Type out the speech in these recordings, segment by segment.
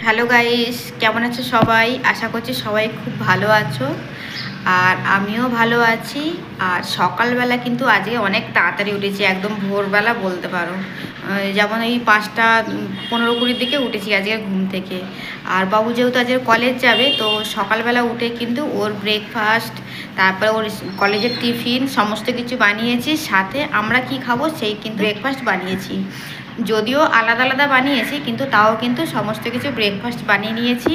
Hello guys, কেমন আছো সবাই? আশা করছি সবাই খুব ভালো আছো। আর আমিও ভালো আছি। আর সকালবেলা কিন্তু আজকে অনেক তাড়াতাড়ি উঠেছি, একদম ভোরবেলা বলতে পারো। যেমন এই 5:15-20 দিকে উঠেছি আজকে ঘুম থেকে। আর বাবু যেহেতু আজকে কলেজ যাবে, তো সকালবেলা উঠে কিন্তু ওর ব্রেকফাস্ট, তারপরে ওর কলেজের টিফিন সমস্ত কিছু বানিয়েছি। সাথে আমরা কি খাবো সেই কিন্তু ব্রেকফাস্ট বানিয়েছি। যদিও আলাদা আলাদা বানিয়েছি, কিন্তু তাও কিন্তু সমস্ত কিছু ব্রেকফাস্ট বানিয়ে নিয়েছি।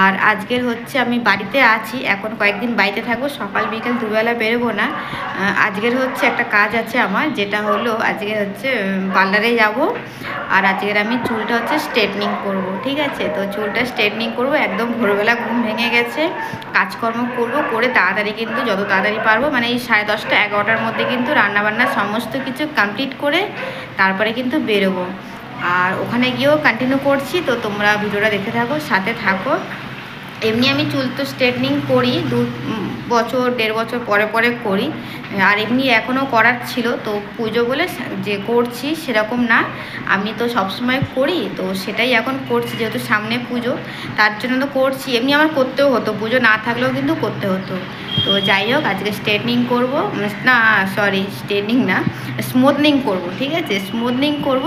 আর আজকের হচ্ছে আমি বাড়িতে আছি, এখন কয়েকদিন বাড়িতে থাকবো, সকাল বিকেল দুবেলা বেরোবো না। আজকের হচ্ছে একটা কাজ আছে আমার, যেটা হলো আজকে হচ্ছে পার্লারে যাব। আর আজকের আমি চুলটা হচ্ছে স্ট্রেটনিং করব, ঠিক আছে? তো চুলটা স্ট্রেটনিং করব, একদম ভোরবেলা ঘুম ভেঙে গেছে, কাজকর্ম করব, করে তাড়াতাড়ি কিন্তু যত তাড়াতাড়ি পারবো, মানে এই 10:30-11টার মধ্যে কিন্তু রান্নাবান্না সমস্ত কিছু কমপ্লিট করে তারপরে কিন্তু বেরোবো। আর ওখানে গিয়েও কন্টিনিউ করছি, তো তোমরা ভিডিওটা দেখতে থাকো, সাথে থাকো। এমনি আমি চুল তো স্ট্রেটনিং করি 2-1.5 বছর পরে পরে করি। আর এমনি এখনও করার ছিল, তো পুজো বলে যে করছি সেরকম না, আমি তো সবসময় করি, তো সেটাই এখন করছি, যেহেতু সামনে পুজো তার জন্য তো করছি। এমনি আমার করতেও হতো, পুজো না থাকলেও কিন্তু করতে হতো। তো যাই হোক, আজকে স্ট্রেটনিং করবো, না সরি স্ট্রেটনিং না, স্মুথনিং করব, ঠিক আছে? স্মুথনিং করব,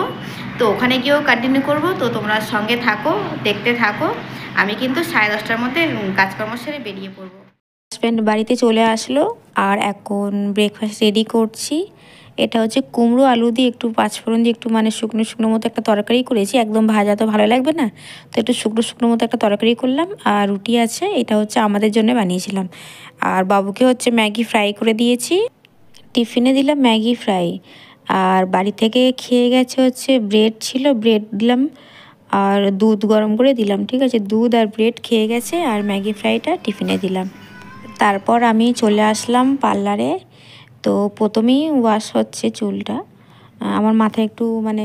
তো ওখানে গিয়েও কন্টিনিউ করব। তো তোমরা সঙ্গে থাকো, দেখতে থাকো। আমি কিন্তু 10:30টার মধ্যে কাজকর্ম সেরে বেরিয়ে পড়বো। হাজব্যান্ড বাড়িতে চলে আসলো আর এখন ব্রেকফাস্ট রেডি করছি। এটা হচ্ছে কুমড়ো আলু দিয়ে একটু পাঁচফোড়ন দিয়ে একটু মানে শুকনো শুকনো মতো একটা তরকারি করেছি, একদম ভাজা তো ভালো লাগবে না, তো একটু শুকনো শুকনো মতো একটা তরকারি করলাম। আর রুটি আছে, এটা হচ্ছে আমাদের জন্য বানিয়েছিলাম। আর বাবুকে হচ্ছে ম্যাগি ফ্রাই করে দিয়েছি, টিফিনে দিলাম ম্যাগি ফ্রাই। আর বাড়ি থেকে খেয়ে গেছে হচ্ছে ব্রেড ছিল, ব্রেড দিলাম আর দুধ গরম করে দিলাম, ঠিক আছে? দুধ আর ব্রেড খেয়ে গেছে, আর ম্যাগি ফ্রাইটা টিফিনে দিলাম। তারপর আমি চলে আসলাম পার্লারে। তো প্রথমেই ওয়াশ হচ্ছে চুলটা, আমার মাথায় একটু মানে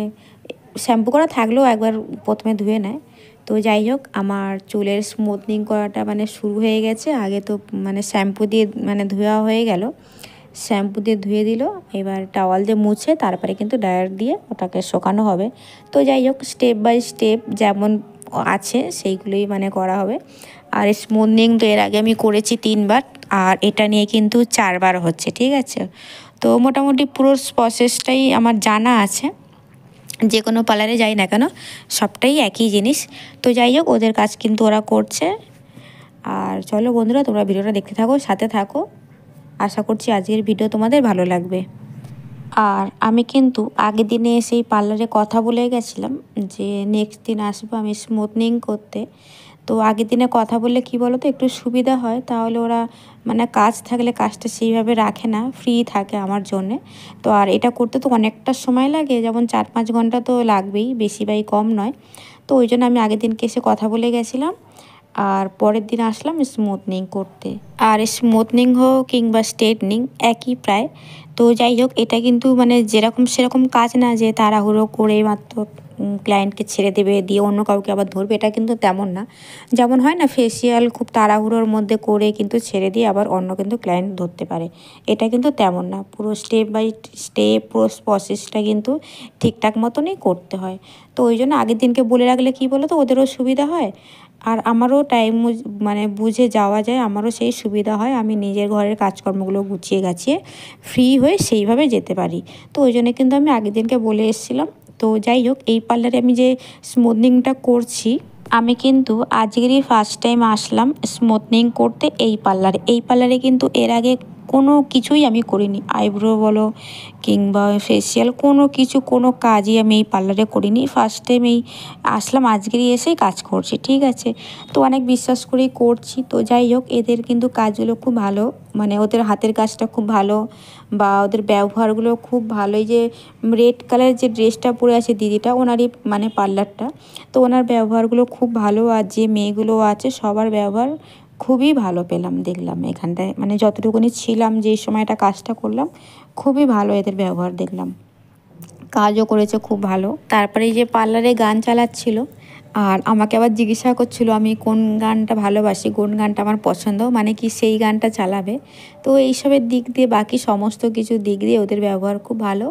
শ্যাম্পু করা থাকলেও একবার প্রথমে ধুয়ে নেয়। তো যাই হোক, আমার চুলের স্মুথনিং করাটা মানে শুরু হয়ে গেছে। আগে তো মানে শ্যাম্পু দিয়ে মানে ধোয়া হয়ে গেল, শ্যাম্পু দিয়ে ধুয়ে দিল, এবার টাওয়াল দিয়ে মুছে তারপরে কিন্তু ড্রায়ার দিয়ে ওটাকে শুকানো হবে। তো যাই হোক, স্টেপ বাই স্টেপ যেমন আছে সেইগুলোই মানে করা হবে। আর স্মুথনিং তো এর আগে আমি করেছি 3বার, আর এটা নিয়ে কিন্তু 4বার হচ্ছে, ঠিক আছে? তো মোটামুটি পুরো প্রসেসটাই আমার জানা আছে, যে কোনো পার্লারে যাই না কেন সবটাই একই জিনিস। তো যাই হোক, ওদের কাজ কিন্তু ওরা করছে। আর চলো বন্ধুরা, তোমরা ভিডিওটা দেখতে থাকো, সাথে থাকো। আশা করছি আজকের ভিডিও তোমাদের ভালো লাগবে। আর আমি কিন্তু আগের দিনে সেই পার্লারে কথা বলে গেছিলাম যে নেক্সট দিন আসবো আমি স্মুথনিং করতে। তো আগের দিনে কথা বললে কি বলো তো, একটু সুবিধা হয়, তাহলে ওরা মানে কাজ থাকলে কাজটা সেইভাবে রাখে না, ফ্রি থাকে আমার জন্যে। তো আর এটা করতে তো অনেকটা সময় লাগে, যেমন 4-5 ঘন্টা তো লাগবেই, বেশি বাই কম নয়। তো ওই জন্য আমি আগের দিনকে এসে কথা বলে গেছিলাম, আর পরের দিন আসলাম স্মুথনিং করতে। আর স্মুথনিং হোক কিংবা স্ট্রেটনিং একই প্রায়। তো যাই হোক, এটা কিন্তু মানে যেরকম সেরকম কাজ না যে তাড়াহুড়ো করে মাত্র ক্লায়েন্টকে ছেড়ে দেবে দিয়ে অন্য কাউকে আবার ধরবে, এটা কিন্তু তেমন না। যেমন হয় না ফেসিয়াল খুব তাড়াহুড়োর মধ্যে করে কিন্তু ছেড়ে দিয়ে আবার অন্য কিন্তু ক্লায়েন্ট ধরতে পারে, এটা কিন্তু তেমন না। পুরো স্টেপ বাই স্টেপ পুরো প্রসেসটা কিন্তু ঠিকঠাক মতনই করতে হয়। তো ওই জন্য আগের দিনকে বলে রাখলে কী বলো তো, ওদেরও সুবিধা হয়, আর আমারও টাইম মানে বুঝে যাওয়া যায়, আমারও সেই সুবিধা হয়, আমি নিজের ঘরের কাজকর্মগুলো গুছিয়ে গাছিয়ে ফ্রি হয়ে সেইভাবে যেতে পারি। তো ওই জন্য কিন্তু আমি আগের দিনকে বলে এসেছিলাম। তো যাই হোক, এই পার্লারে আমি যে স্মুথনিংটা করছি, আমি কিন্তু আজকেরই ফার্স্ট টাইম আসলাম স্মুথনিং করতে এই পার্লারে। এই পার্লারে কিন্তু এর আগে কোনো কিছুই আমি করিনি, আইব্রো বলো কিংবা ফেসিয়াল কোনো কিছু কোনো কাজই আমি এই পার্লারে করিনি, ফার্স্ট টাইম এই আসলাম, আজকেরই এসেই কাজ করছি, ঠিক আছে? তো অনেক বিশ্বাস করেই করছি। তো যাই হোক, এদের কিন্তু কাজগুলো খুব ভালো, মানে ওদের হাতের কাজটা খুব ভালো, বা ওদের ব্যবহারগুলো খুব ভালো। এই যে রেড কালারের যে ড্রেসটা পরে আছে দিদিটা, ওনারই মানে পার্লারটা, তো ওনার ব্যবহারগুলো খুব ভালো। আর যে মেয়েগুলো আছে সবার ব্যবহার খুবই ভালো পেলাম, দেখলাম এখানটায় মানে যতটুকুনি ছিলাম যেই সময়টা কাজটা করলাম, খুবই ভালো এদের ব্যবহার দেখলাম, কাজও করেছে খুব ভালো। তারপরে এই যে পার্লারে গান চালাচ্ছিল, আর আমাকে আবার জিজ্ঞাসা করছিল আমি কোন গানটা ভালোবাসি, কোন গানটা আমার পছন্দ, মানে কি সেই গানটা চালাবে। তো এইসবের দিক দিয়ে বাকি সমস্ত কিছু দিক দিয়ে ওদের ব্যবহার খুব ভালো।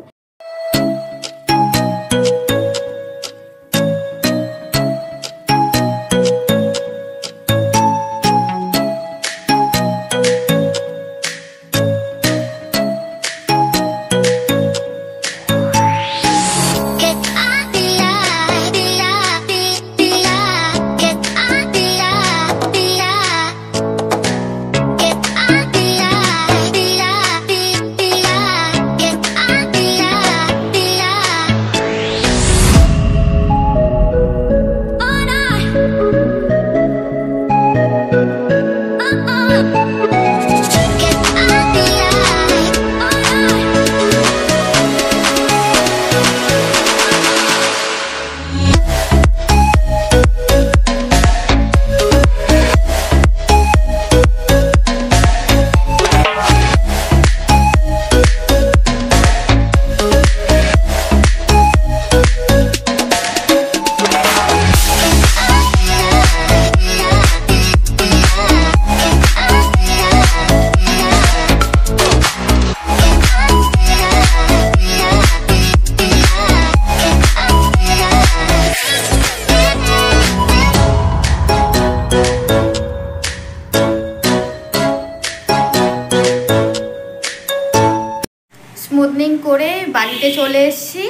চলে এসেছি।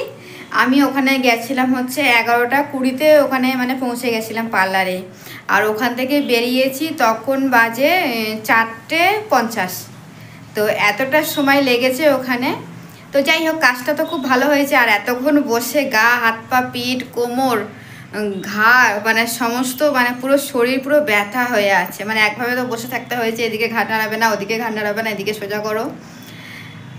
আমি ওখানে গেছিলাম হচ্ছে 11:20-তে ওখানে মানে পৌঁছে গেছিলাম পার্লারে। আর ওখান থেকে বেরিয়েছি তখন বাজে 4:50। তো এতটা সময় লেগেছে ওখানে। তো যাই হোক, কাজটা তো খুব ভালো হয়েছে। আর এতক্ষণ বসে গা হাত পা পিঠ কোমর ঘাড় মানে সমস্ত মানে পুরো শরীর পুরো ব্যথা হয়ে আছে। মানে একভাবে তো বসে থাকতে হয়েছে, এদিকে ঘাড় নাড়াবে না, ওদিকে ঘাড় নাড়াবে না, এদিকে সোজা করো।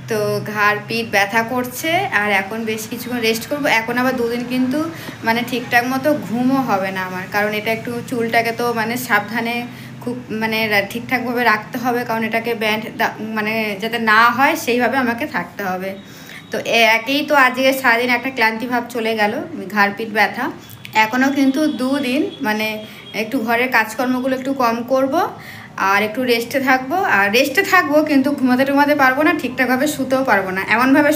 তো ঘাড় পিঠ ব্যথা করছে। আর এখন বেশ কিছুক্ষণ রেস্ট করব। এখন আবার 2 দিন কিন্তু মানে ঠিকঠাক মতো ঘুমও হবে না আমার, কারণ এটা একটু চুলটাকে তো মানে সাবধানে খুব মানে ঠিকঠাকভাবে রাখতে হবে, কারণ এটাকে ব্যান্ড মানে যাতে না হয় সেইভাবে আমাকে থাকতে হবে। তো একেই তো আজকে সারাদিন একটা ক্লান্তি ভাব চলে গেল, ঘাড় পিঠ ব্যথা। এখনও কিন্তু 2 দিন মানে একটু ঘরের কাজকর্মগুলো একটু কম করব আর একটু রেস্টে থাকবো। আর রেস্টে থাকবো কিন্তু ঘুমাতে পারবো না, ঠিকঠাকভাবে শুতেও পারবো না। এমনভাবে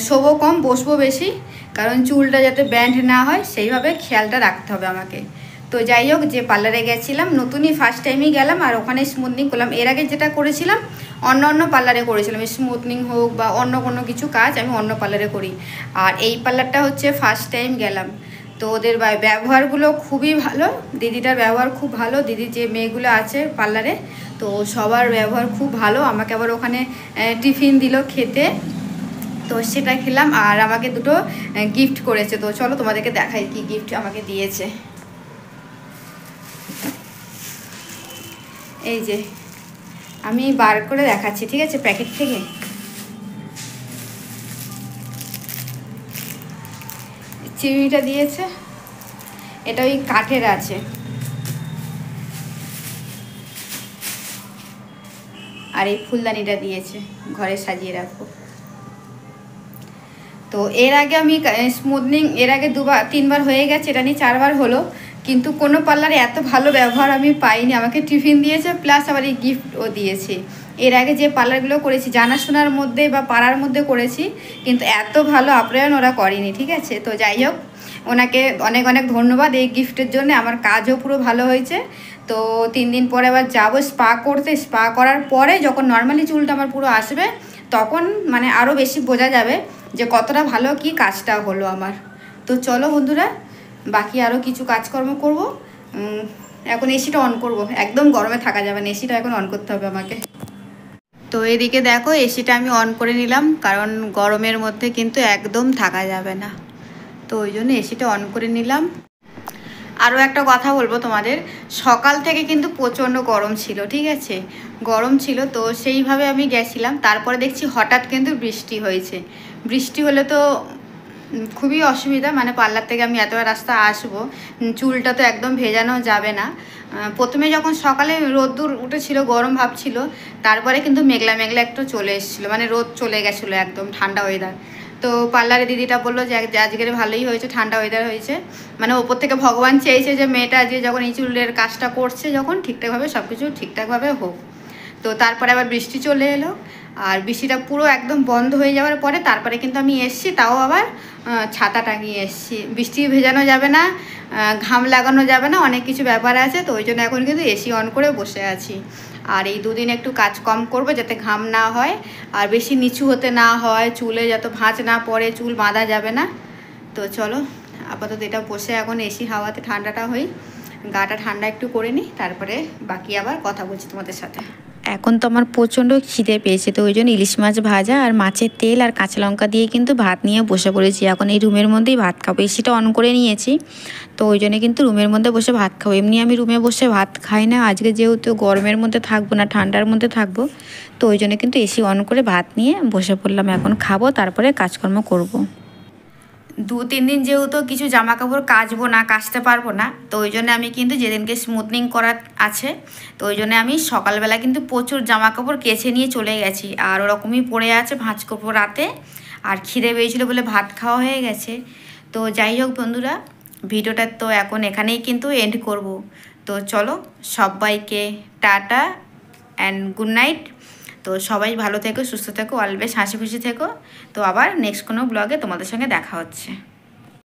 শোবো কম, বসবো বেশি, কারণ চুলটা যাতে ব্যান্ড না হয় সেইভাবে খেয়ালটা রাখতে হবে আমাকে। তো যাই হোক, যে পার্লারে গেছিলাম নতুনই ফার্স্ট টাইমই গেলাম, আর ওখানে স্মুথনিং করলাম। এর আগে যেটা করেছিলাম অন্য পার্লারে করেছিলাম, স্মুথনিং হোক বা অন্য কোনো কিছু কাজ আমি অন্য পার্লারে করি। আর এই পার্লারটা হচ্ছে ফার্স্ট টাইম গেলাম। তো ওদের ব্যবহারগুলো খুবই ভালো, দিদিটার ব্যবহার খুব ভালো। দিদি যে মেয়েগুলো আছে পার্লারে, তো সবার ব্যবহার খুব ভালো। আমাকে আবার ওখানে টিফিন দিল খেতে, তো সেটা খেলাম। আর আমাকে 2টো গিফট করেছে। তো চলো তোমাদেরকে দেখাই কি গিফট আমাকে দিয়েছে। এই যে আমি বার করে দেখাচ্ছি, ঠিক আছে, প্যাকেট থেকে। চিরুনিটা দিয়েছে, এটা ওই কাঠের আছে। আর এই ফুলদানিটা দিয়েছে, ঘরে সাজিয়ে রাখবো। তো এর আগে আমি স্মুথনিং এর আগে 2-3 বার হয়ে গেছে, এটা নিয়ে 4বার হলো, কিন্তু কোনো পার্লারে এত ভালো ব্যবহার আমি পাইনি। আমাকে টিফিন দিয়েছে প্লাস আবার এই গিফটও দিয়েছে। এর আগে যে পার্লারগুলো করেছি জানাশোনার মধ্যে বা পাড়ার মধ্যে করেছি, কিন্তু এত ভালো আপ্যায়ন ওরা করেনি, ঠিক আছে। তো যাই হোক, ওনাকে অনেক অনেক ধন্যবাদ এই গিফটের জন্য। আমার কাজও পুরো ভালো হয়েছে। তো 3 দিন পরে আবার যাবো স্পা করতে। স্পা করার পরে যখন নর্মালি চুলটা আমার পুরো আসবে, তখন মানে আরও বেশি বোঝা যাবে যে কতটা ভালো কি কাজটা হলো আমার। তো চলো বন্ধুরা, বাকি আরও কিছু কাজকর্ম করব। এখন এসিটা অন করব, একদম গরমে থাকা যাবে না, এসিটা এখন অন করতে হবে আমাকে। তো এদিকে দেখো, এসিটা আমি অন করে নিলাম, কারণ গরমের মধ্যে কিন্তু একদম থাকা যাবে না। তো ওই জন্য এসিটা অন করে নিলাম। আরও একটা কথা বলবো তোমাদের, সকাল থেকে কিন্তু প্রচণ্ড গরম ছিল, ঠিক আছে, গরম ছিল। তো সেইভাবে আমি গেছিলাম, তারপরে দেখছি হঠাৎ কিন্তু বৃষ্টি হয়েছে। বৃষ্টি হলে তো খুবই অসুবিধা, মানে পার্লার থেকে আমি এত রাস্তা আসবো, চুলটা তো একদম ভেজানো যাবে না। প্রথমে যখন সকালে রোদ্দুর উঠেছিল, গরম ভাব ছিল, তারপরে কিন্তু মেঘলা মেঘলা একটু চলে এসেছিলো, মানে রোদ চলে গেছিলো, একদম ঠান্ডা ওয়েদার। তো পার্লারে দিদিটা বললো যে আজকের ভালোই হয়েছে, ঠান্ডা ওয়েদার হয়েছে, মানে ওপর থেকে ভগবান চেয়েছে যে মেয়েটা আজকে যখন এই চুলের কাজটা করছে, যখন ঠিকঠাকভাবে সব কিছু ঠিকঠাকভাবে হোক। তো তারপরে আবার বৃষ্টি চলে এলো, আর বৃষ্টিটা পুরো একদম বন্ধ হয়ে যাওয়ার পরে তারপরে কিন্তু আমি এসছি, তাও আবার ছাতা টাঙিয়ে এসছি। বৃষ্টি ভেজানো যাবে না, ঘাম লাগানো যাবে না, অনেক কিছু ব্যাপার আছে। তো ওই জন্য এখন কিন্তু এসি অন করে বসে আছি। আর এই 2 দিন একটু কাজ কম করবো, যাতে ঘাম না হয় আর বেশি নিচু হতে না হয়, চুলে যাতে ভাঁজ না পড়ে, চুল বাঁধা যাবে না। তো চলো আপাতত এটা বসে এখন এসি হাওয়াতে ঠান্ডাটা হই, গাটা ঠান্ডা একটু করে নিই, তারপরে বাকি আবার কথা বলছি তোমাদের সাথে। এখন তো আমার প্রচণ্ড খিদে পেয়েছে, তো ওই জন্য ইলিশ মাছ ভাজা আর মাছের তেল আর কাঁচা লঙ্কা দিয়ে কিন্তু ভাত নিয়ে বসে পড়েছি। এখন এই রুমের মধ্যেই ভাত খাবো, এসিটা অন করে নিয়েছি, তো ওই জন্য কিন্তু রুমের মধ্যে বসে ভাত খাবো। এমনি আমি রুমে বসে ভাত খাই না, আজকে যেহেতু গরমের মধ্যে থাকবো না, ঠান্ডার মধ্যে থাকবো, তো ওই জন্য কিন্তু এসি অন করে ভাত নিয়ে বসে পড়লাম। এখন খাবো, তারপরে কাজকর্ম করবো। 2-3 দিন যেহেতু কিছু জামা কাপড় কাচবো না, কাচতে পারবো না, তো ওই জন্য আমি কিন্তু যেদিনকে স্মুথনিং করার আছে, তো ওই জন্য আমি সকালবেলা কিন্তু প্রচুর জামা কাপড় কেচে নিয়ে চলে গেছি। আর ওরকমই পড়ে আছে, ভাঁজ করবো রাতে। আর খিদে পেয়েছিলো বলে ভাত খাওয়া হয়ে গেছে। তো যাই হোক বন্ধুরা, ভিডিওটা তো এখন এখানেই কিন্তু এন্ড করব। তো চলো সবাইকে টাটা অ্যান্ড গুড নাইট। তো সবাই ভালো থেকো, সুস্থ থেকো, অলওয়েজ হাসি খুশি থেকো। তো আবার নেক্সট কোনো ব্লগে তোমাদের সঙ্গে দেখা হচ্ছে।